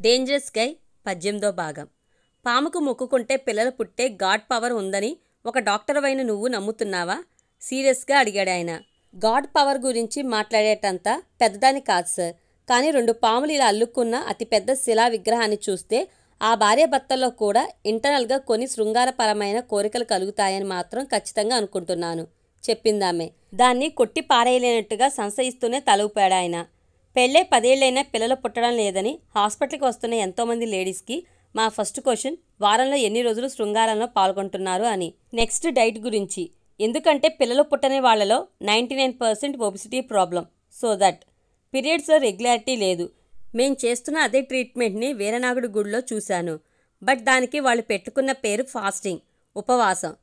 Dangerous గై 18వ భాగం. పాముకు మొక్కుకుంటే పిల్లలు పుట్టే గాడ్ పవర్ ఉందని ఒక డాక్టర్ అయిన నువ్వు నమ్ముతున్నావా? సీరియస్గా అడిగాడాయన. గాడ్ పవర్ గురించి మాట్లాడేటంత పెద్దదాని కాదు సార్. కానీ 2 పాములు ఇలా అల్లుకున్న అతిపెద్ద శిలా విగ్రహాన్ని చూస్తే ఆ భార్యాభర్తల్లో కూడా ఇంటర్నల్గా కొన్ని శృంగారపరమైన కోరికలు కలుగుతాయని మాత్రం ఖచ్చితంగా అనుకుంటున్నాను చెప్పిందామె. దాన్ని కొట్టి పారేయలేనట్టుగా సంశయిస్తూనే తల ఊపాడాయన. పెళ్ళే 10 ఏళ్ళైనా పిల్లలు పుట్టడం లేదని హాస్పిటల్కి వస్తున్న ఎంతోమంది లేడీస్కి మా ఫస్ట్ క్వశ్చన్ వారంలో ఎన్ని రోజులు శృంగారంలో పాల్గొంటున్నారు అని. నెక్స్ట్ డైట్ గురించి. ఎందుకంటే పిల్లలు పుట్టని వాళ్లలో 99% ఒబిసిటీ ప్రాబ్లం. సో దట్ పీరియడ్స్లో రెగ్యులారిటీ లేదు. మేం చేస్తున్న అదే ట్రీట్మెంట్ని వీరనాగుడి గుడిలో చూశాను. బట్ దానికి వాళ్ళు పెట్టుకున్న పేరు ఫాస్టింగ్, ఉపవాసం.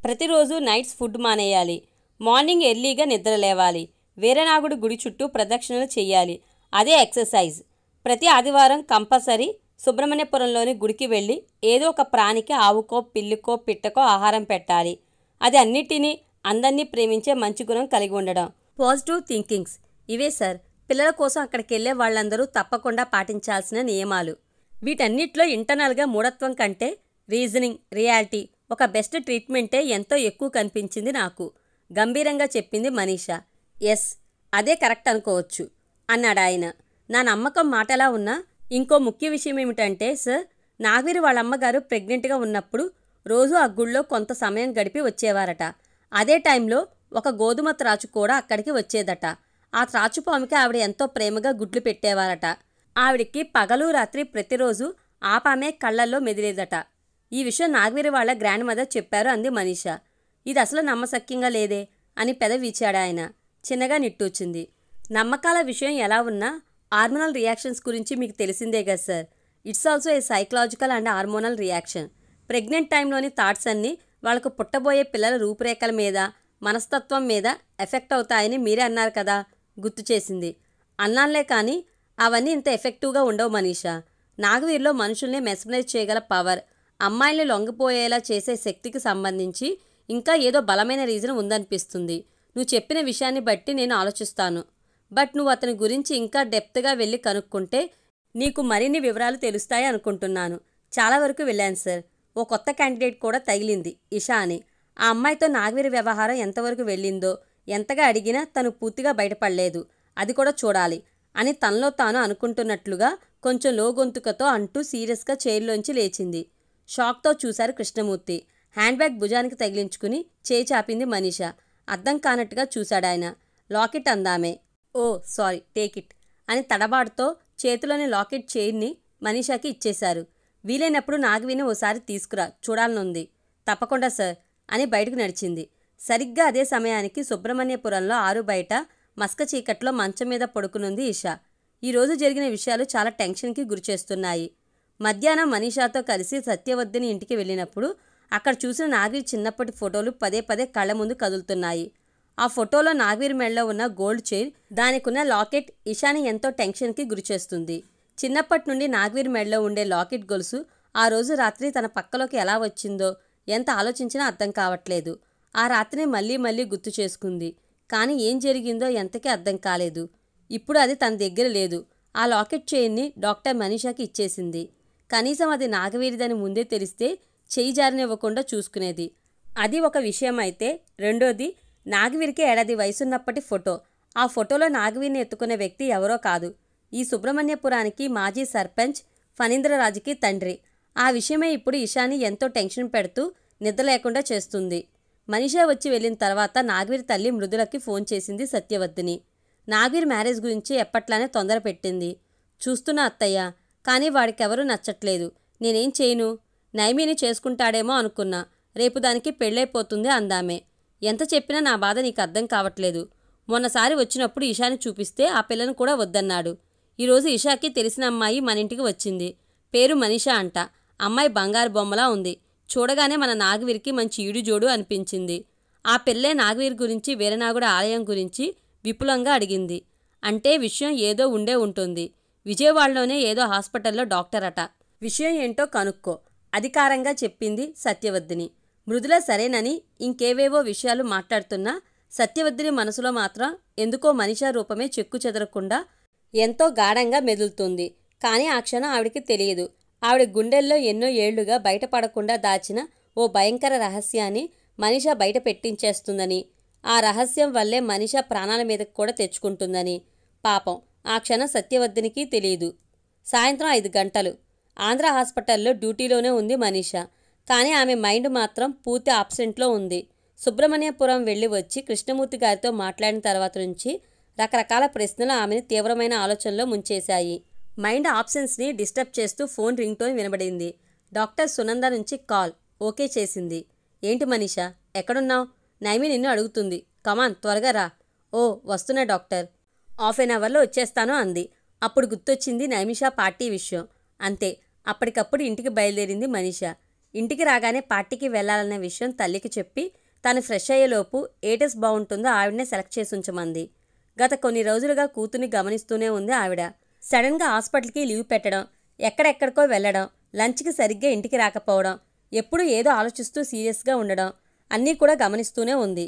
ప్రతిరోజు నైట్స్ ఫుడ్ మానేయాలి. మార్నింగ్ ఎర్లీగా నిద్ర లేవాలి. వీరనాగుడి గుడి చుట్టూ ప్రదక్షిణలు చేయాలి. అదే ఎక్సర్సైజ్. ప్రతి ఆదివారం కంపల్సరీ సుబ్రహ్మణ్యపురంలోని గుడికి వెళ్ళి ఏదో ఒక ప్రాణికి ఆవుకో పిల్లికో పిట్టకో ఆహారం పెట్టాలి. అది అన్నిటినీ అందరినీ ప్రేమించే మంచి గుణం కలిగి ఉండడం. పాజిటివ్ థింకింగ్స్ ఇవే సార్ పిల్లల కోసం అక్కడికి వెళ్ళే వాళ్ళందరూ తప్పకుండా పాటించాల్సిన నియమాలు. వీటన్నిటిలో ఇంటర్నల్గా మూఢత్వం కంటే రీజనింగ్, రియాలిటీ, ఒక బెస్ట్ ట్రీట్మెంటే ఎంతో ఎక్కువ కనిపించింది నాకు గంభీరంగా చెప్పింది మనీషా. ఎస్, అదే కరెక్ట్ అనుకోవచ్చు అన్నాడాయన. నా నమ్మకం మాటలా ఉన్నా ఇంకో ముఖ్య విషయం ఏమిటంటే సార్, నాగవీరు వాళ్ళ అమ్మగారు ప్రెగ్నెంట్గా ఉన్నప్పుడు రోజు ఆ గుళ్ళో కొంత సమయం గడిపి వచ్చేవారట. అదే టైంలో ఒక గోధుమ త్రాచు కూడా అక్కడికి వచ్చేదట. ఆ త్రాచుపాముకి ఆవిడ ఎంతో ప్రేమగా గుడ్లు పెట్టేవారట. ఆవిడికి పగలు రాత్రి ప్రతిరోజు ఆ పామే కళ్ళల్లో మెదిలేదట. ఈ విషయం నాగవీరు వాళ్ళ గ్రాండ్ మదర్ చెప్పారు అంది మనీషా. ఇది అసలు నమ్మశక్యంగా లేదే అని పెదవిచాడాయన. చిన్నగా నిట్టూచింది. నమ్మకాల విషయం ఎలా ఉన్నా హార్మోనల్ రియాక్షన్స్ గురించి మీకు తెలిసిందే కదా sir. It's also a psychological and hormonal reaction. Pregnant టైంలోని థాట్స్ అన్నీ వాళ్ళకు పుట్టబోయే పిల్లల రూపురేఖల మీద, మనస్తత్వం మీద ఎఫెక్ట్ అవుతాయని మీరే అన్నారు కదా, గుర్తు చేసింది. అన్నానులే కానీ అవన్నీ ఇంత ఎఫెక్టివ్గా ఉండవు మనీషా. నాగవీరులో మనుషుల్ని మెస్మరైజ్ చేయగల పవర్, అమ్మాయిల్ని లొంగిపోయేలా చేసే శక్తికి సంబంధించి ఇంకా ఏదో బలమైన రీజన్ ఉందనిపిస్తుంది. నువ్వు చెప్పిన విషయాన్ని బట్టి నేను ఆలోచిస్తాను. బట్ నువ్వు అతని గురించి ఇంకా డెప్త్గా వెళ్ళి కనుక్కుంటే నీకు మరిన్ని వివరాలు తెలుస్తాయి అనుకుంటున్నాను. చాలా వరకు వెళ్ళాను సార్. ఓ కొత్త క్యాండిడేట్ కూడా తగిలింది, ఇషా అని. ఆ అమ్మాయితో నాగవీరి వ్యవహారం ఎంతవరకు వెళ్ళిందో ఎంతగా అడిగినా తను పూర్తిగా బయటపడలేదు. అది కూడా చూడాలి అని తనలో తాను అనుకుంటున్నట్లుగా కొంచెం లోగొంతుకతో అంటూ సీరియస్గా చైర్లోంచి లేచింది. షాక్తో చూశారు కృష్ణమూర్తి. హ్యాండ్ బ్యాగ్ భుజానికి తగిలించుకుని చేయి చాపింది మనీషా. అర్థం కానట్టుగా చూశాడాయన. లాకెట్ అందామే. ఓ సారీ, టేక్ ఇట్ అని తడబాటుతో చేతిలోని లాకెట్ చైన్ని మనీషాకి ఇచ్చేశారు. వీలైనప్పుడు నాగవీని ఓసారి తీసుకురా, చూడాలనుంది. తప్పకుండా సార్ అని బయటకు నడిచింది. సరిగ్గా అదే సమయానికి సుబ్రహ్మణ్యపురంలో ఆరు బయట మస్క చీకట్లో మంచం మీద పడుకునుంది ఇషా. ఈరోజు జరిగిన విషయాలు చాలా టెన్షన్కి గురిచేస్తున్నాయి. మధ్యాహ్నం మనీషాతో కలిసి సత్యవద్ధిని ఇంటికి వెళ్ళినప్పుడు అక్కడ చూసిన నాగవీర్ చిన్నప్పటి ఫోటోలు పదే పదే కళ్ళ ముందు కదులుతున్నాయి. ఆ ఫోటోలో నాగవీర్ మెడలో ఉన్న గోల్డ్ చైన్, దానికున్న లాకెట్ ఇషాని ఎంతో టెన్షన్కి గురిచేస్తుంది. చిన్నప్పటి నుండి నాగవీర్ మెడలో ఉండే లాకెట్ గొలుసు ఆ రోజు రాత్రి తన పక్కలోకి ఎలా వచ్చిందో ఎంత ఆలోచించినా అర్థం కావట్లేదు. ఆ రాత్రిని మళ్ళీ మళ్ళీ గుర్తు చేసుకుంది. కానీ ఏం జరిగిందో ఎంతకీ అర్థం కాలేదు. ఇప్పుడు అది తన దగ్గర లేదు. ఆ లాకెట్ చైన్ని డాక్టర్ మనీషాకి ఇచ్చేసింది. కనీసం అది నాగవీరిదని ముందే తెలిస్తే చెయ్యి జారినివ్వకుండా చూసుకునేది. అది ఒక విషయం అయితే, రెండోది నాగవీరికి 1 ఏడాది వయసున్నప్పటి ఫోటో. ఆ ఫోటోలో నాగవీరిని ఎత్తుకునే వ్యక్తి ఎవరో కాదు, ఈ సుబ్రహ్మణ్యపురానికి మాజీ సర్పంచ్ ఫణీంద్రరాజుకి తండ్రి. ఆ విషయమే ఇప్పుడు ఇషాని ఎంతో టెన్షన్ పెడుతూ నిద్ర లేకుండా చేస్తుంది. మనీషా వచ్చి వెళ్ళిన తర్వాత నాగవీరి తల్లి మృదులకి ఫోన్ చేసింది సత్యవద్ధిని. నాగవీరి మ్యారేజ్ గురించి ఎప్పట్లానే తొందర పెట్టింది. చూస్తున్నా అత్తయ్య, కానీ వాడికెవరూ నచ్చట్లేదు. నేనేం చేయను? నైమిని చేసుకుంటాడేమో అనుకున్నా. రేపు దానికి పెళ్ళైపోతుంది అందామే. ఎంత చెప్పినా నా బాధ నీకు అర్థం కావట్లేదు. మొన్నసారి వచ్చినప్పుడు ఇషాని చూపిస్తే ఆ పిల్లను కూడా వద్దన్నాడు. ఈరోజు ఇషాకి తెలిసిన అమ్మాయి మన ఇంటికి వచ్చింది. పేరు మనీషా అంట. అమ్మాయి బంగారు బొమ్మలా ఉంది. చూడగానే మన నాగవీరికి మంచి ఈడుజోడు అనిపించింది. ఆ పిల్లే నాగవీరి గురించి, వీరనాగుడి ఆలయం గురించి విపులంగా అడిగింది. అంటే విషయం ఏదో ఉండే ఉంటుంది. విజయవాడలోనే ఏదో హాస్పిటల్లో డాక్టర్ అట. విషయం ఏంటో కనుక్కో అధికారంగా చెప్పింది సత్యవద్ధిని. మృదుల సరేనని ఇంకేవేవో విషయాలు మాట్లాడుతున్నా సత్యవద్ధిని మనసులో మాత్రం ఎందుకో మనీషా రూపమే చెక్కు చెదరకుండా ఎంతో గాఢంగా మెదులుతుంది. కానీ ఆ క్షణం ఆవిడికి తెలియదు. ఆవిడ గుండెల్లో ఎన్నో ఏళ్లుగా బయటపడకుండా దాచిన ఓ భయంకర రహస్యాన్ని మనీషా బయట పెట్టించేస్తుందని, ఆ రహస్యం వల్లే మనీషా ప్రాణాల మీదకి కూడా తెచ్చుకుంటుందని. పాపం ఆ క్షణం సత్యవతినికి తెలియదు. సాయంత్రం 5 గంటలు. ఆంధ్ర హాస్పిటల్లో డ్యూటీలోనే ఉంది మనీషా. కానీ ఆమె మైండ్ మాత్రం పూర్తి ఆబ్సెంట్లో ఉంది. సుబ్రహ్మణ్యపురం వెళ్ళి వచ్చి కృష్ణమూర్తి గారితో మాట్లాడిన తర్వాత నుంచి రకరకాల ప్రశ్నలు ఆమెను తీవ్రమైన ఆలోచనలో ముంచేశాయి. మైండ్ ఆప్షన్స్ని డిస్టర్బ్ చేస్తూ ఫోన్ రింగ్ టోన్ వినబడింది. డాక్టర్ సునంద నుంచి కాల్. ఓకే చేసింది. ఏంటి మనీషా, ఎక్కడున్నావు? నైమి నిన్ను అడుగుతుంది. కమాన్ త్వరగా రా. ఓ వస్తున్నా డాక్టర్. హాఫ్ ఎన్ అవర్లో వచ్చేస్తాను అంది. అప్పుడు గుర్తొచ్చింది నైమిషా పార్టీ విషయం. అంతే, అప్పటికప్పుడు ఇంటికి బయలుదేరింది మనీషా. ఇంటికి రాగానే పార్టీకి వెళ్లాలనే విషయం తల్లికి చెప్పి తను ఫ్రెష్ అయ్యేలోపు ఏ డ్రెస్ బాగుంటుందో ఆవిడనే సెలెక్ట్ చేసి ఉంచమంది. గత కొన్ని రోజులుగా కూతుర్ని గమనిస్తూనే ఉంది ఆవిడ. సడన్గా హాస్పిటల్కి లీవ్ పెట్టడం, ఎక్కడెక్కడికో వెళ్ళడం, లంచ్కి సరిగ్గా ఇంటికి రాకపోవడం, ఎప్పుడూ ఏదో ఆలోచిస్తూ సీరియస్గా ఉండడం అన్నీ కూడా గమనిస్తూనే ఉంది.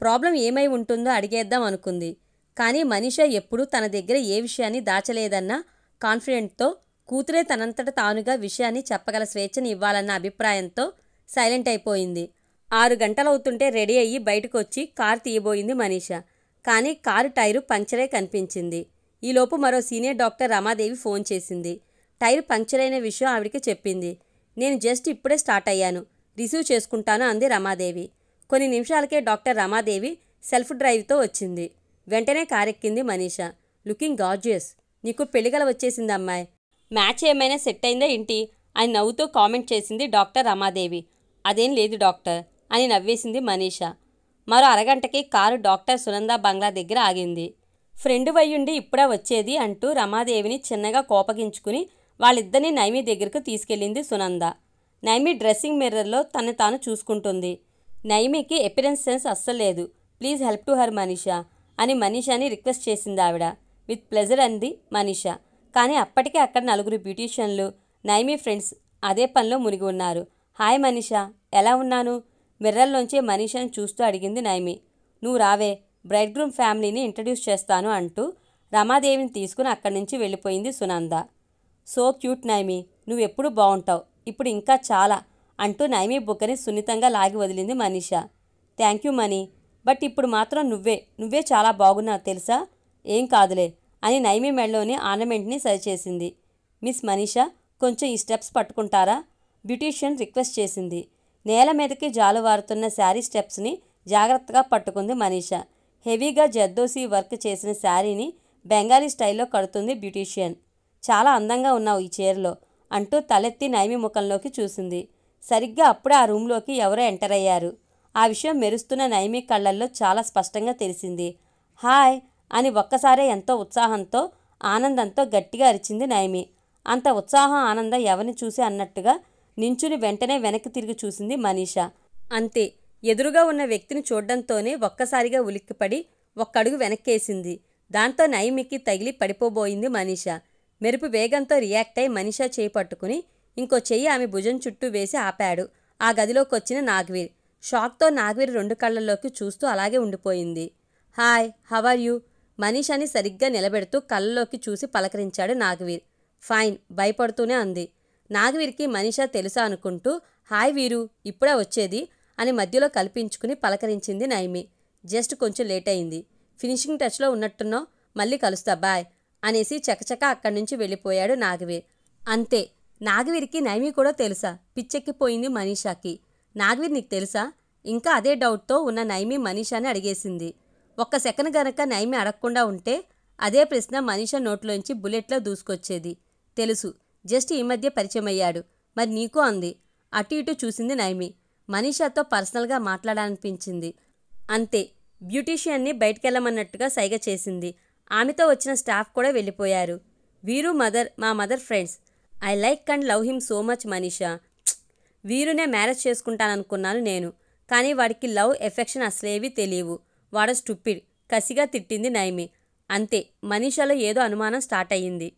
ప్రాబ్లం ఏమై ఉంటుందో అడిగేద్దాం అనుకుంది. కానీ మనీషా ఎప్పుడూ తన దగ్గర ఏ విషయాన్ని దాచలేదన్న కాన్ఫిడెంట్తో, కూతురే తనంతట తానుగా విషయాన్ని చెప్పగల స్వేచ్ఛని ఇవ్వాలన్న అభిప్రాయంతో సైలెంట్ అయిపోయింది. 6 గంటలవుతుంటే రెడీ అయ్యి బయటకు వచ్చి కారు తీయబోయింది మనీషా. కానీ కారు టైరు పంక్చరే కనిపించింది. ఈలోపు మరో సీనియర్ డాక్టర్ రమాదేవి ఫోన్ చేసింది. టైరు పంక్చర్ అయిన విషయం ఆవిడికి చెప్పింది. నేను జస్ట్ ఇప్పుడే స్టార్ట్ అయ్యాను, రిసీవ్ చేసుకుంటాను అంది రమాదేవి. కొన్ని నిమిషాలకే డాక్టర్ రమాదేవి సెల్ఫ్ డ్రైవ్తో వచ్చింది. వెంటనే కారెక్కింది మనీషా. Looking gorgeous. నీకు పెళ్లిగల వచ్చేసింది అమ్మాయి. మ్యాచ్ ఏమైనా సెట్ అయిందా ఏంటి అని నవ్వుతూ కామెంట్ చేసింది డాక్టర్ రమాదేవి. అదేం లేదు డాక్టర్ అని నవ్వేసింది మనీషా. మరో అరగంటకి కారు డాక్టర్ సునంద బంగ్లా దగ్గర ఆగింది. ఫ్రెండ్ వయ్యుండి ఇప్పుడా వచ్చేది అంటూ రమాదేవిని చిన్నగా కోపగించుకుని వాళ్ళిద్దరినీ నైమి దగ్గరకు తీసుకెళ్ళింది సునంద. నైమి డ్రెస్సింగ్ మిర్రర్లో తను తాను చూసుకుంటుంది. నైమికి అపిరెన్స్ సెన్స్ అస్సలు లేదు. Please help to her Manisha అని మనీషాని రిక్వెస్ట్ చేసింది ఆవిడ. విత్ ప్లెజర్ అంది మనీషా. కానీ అప్పటికే అక్కడ 4 బ్యూటీషియన్లు, నైమి ఫ్రెండ్స్ అదే పనిలో మునిగి ఉన్నారు. హాయ్ మనీషా, ఎలా ఉన్నాను? మిర్రర్లోంచి మనీషాని చూస్తూ అడిగింది నైమి. నువ్వు రావే, బ్రైడ్ గ్రూమ్ ఫ్యామిలీని ఇంట్రడ్యూస్ చేస్తాను అంటూ రమాదేవిని తీసుకుని అక్కడి నుంచి వెళ్ళిపోయింది సునంద. సో క్యూట్ నైమి, నువ్వెప్పుడు బాగుంటావు, ఇప్పుడు ఇంకా చాలా అంటూ నైమి బుగ్గని సున్నితంగా లాగి వదిలింది Manisha. Thank you Mani, but ఇప్పుడు మాత్రం నువ్వే చాలా బాగున్నావు తెలుసా. ఏం కాదులే అని నైమి మెడలోని ఆర్నమెంట్ని సరిచేసింది. మిస్ మనీషా, కొంచెం ఈ స్టెప్స్ పట్టుకుంటారా? బ్యూటీషియన్ రిక్వెస్ట్ చేసింది. నేల మీదకి జాలువారుతున్న శారీ స్టెప్స్ని జాగ్రత్తగా పట్టుకుంది మనీషా. హెవీగా జర్దోసి వర్క్ చేసిన శారీని బెంగాలీ స్టైల్లో కడుతుంది బ్యూటీషియన్. చాలా అందంగా ఉన్నావు ఈ చీరలో అంటూ తలెత్తి నైమి ముఖంలోకి చూసింది. సరిగ్గా అప్పుడే ఆ రూమ్లోకి ఎవరో ఎంటర్ అయ్యారు. ఆ విషయం మెరుస్తున్న నైమి కళ్ళల్లో చాలా స్పష్టంగా తెలిసింది. హాయ్ అని ఒక్కసారే ఎంతో ఉత్సాహంతో, ఆనందంతో గట్టిగా అరిచింది నైమి. అంత ఉత్సాహం ఆనందం ఎవరిని చూసి అన్నట్టుగా నించుని వెంటనే వెనక్కి తిరిగి చూసింది మనీషా. అంతే, ఎదురుగా ఉన్న వ్యక్తిని చూడ్డంతోనే ఒక్కసారిగా ఉలిక్కిపడి ఒక్కడుగు వెనక్కేసింది. దాంతో నైమికి తగిలి పడిపోబోయింది మనీషా. మెరుపు వేగంతో రియాక్ట్ అయి మనీషా చేయి పట్టుకుని ఇంకో చెయ్యి ఆమె భుజం చుట్టూ వేసి ఆపాడు ఆ గదిలోకి వచ్చిన నాగవీర్. షాక్తో నాగవీర్ 2 కళ్ళల్లోకి చూస్తూ అలాగే ఉండిపోయింది. Hi, how are you? మనీషాని సరిగ్గా నిలబెడుతూ కళ్ళలోకి చూసి పలకరించాడు నాగవీర్. ఫైన్, భయపడుతూనే అంది. నాగవీర్కి మనీషా తెలుసా అనుకుంటూ హాయ్ వీరు, ఇప్పుడే వచ్చేది అని మధ్యలో కల్పించుకుని పలకరించింది నైమి. జస్ట్ కొంచెం లేట్ అయింది, ఫినిషింగ్ టచ్లో ఉన్నట్టున్నావు, మళ్ళీ కలుస్తా బాయ్ అనేసి చకచక అక్కడి నుంచి వెళ్ళిపోయాడు నాగవీర్. అంతే, నాగవీర్కి నైమి కూడా తెలుసా? పిచ్చెక్కిపోయింది మనీషాకి. నాగవీర్ నీకు తెలుసా? ఇంకా అదే డౌట్తో ఉన్న నైమి మనీషాని అడిగేసింది. ఒక్క సెకండ్ గనక నైమి అడగకుండా ఉంటే అదే ప్రశ్న మనీషా నోట్లోంచి బుల్లెట్లో దూసుకొచ్చేది. తెలుసు, జస్ట్ ఈ మధ్య పరిచయం అయ్యాడు, మరి నీకు అంది. అటు ఇటు చూసింది నైమి. మనీషాతో పర్సనల్గా మాట్లాడాలనిపించింది. అంతే, బ్యూటీషియన్ని బయటికెళ్ళమన్నట్టుగా సైగ చేసింది. ఆమెతో వచ్చిన స్టాఫ్ కూడా వెళ్ళిపోయారు. వీరు మా mother friends. I like and love him so much Manisha. వీరునే మ్యారేజ్ చేసుకుంటాననుకున్నాను నేను, కానీ వాడికి లవ్ ఎఫెక్షన్ అసలేవీ తెలియవు. వాడు స్టూపిడ్, కసిగా తిట్టింది నైమి. అంతే, మనీషాలో ఏదో అనుమానం స్టార్ట్ అయ్యింది.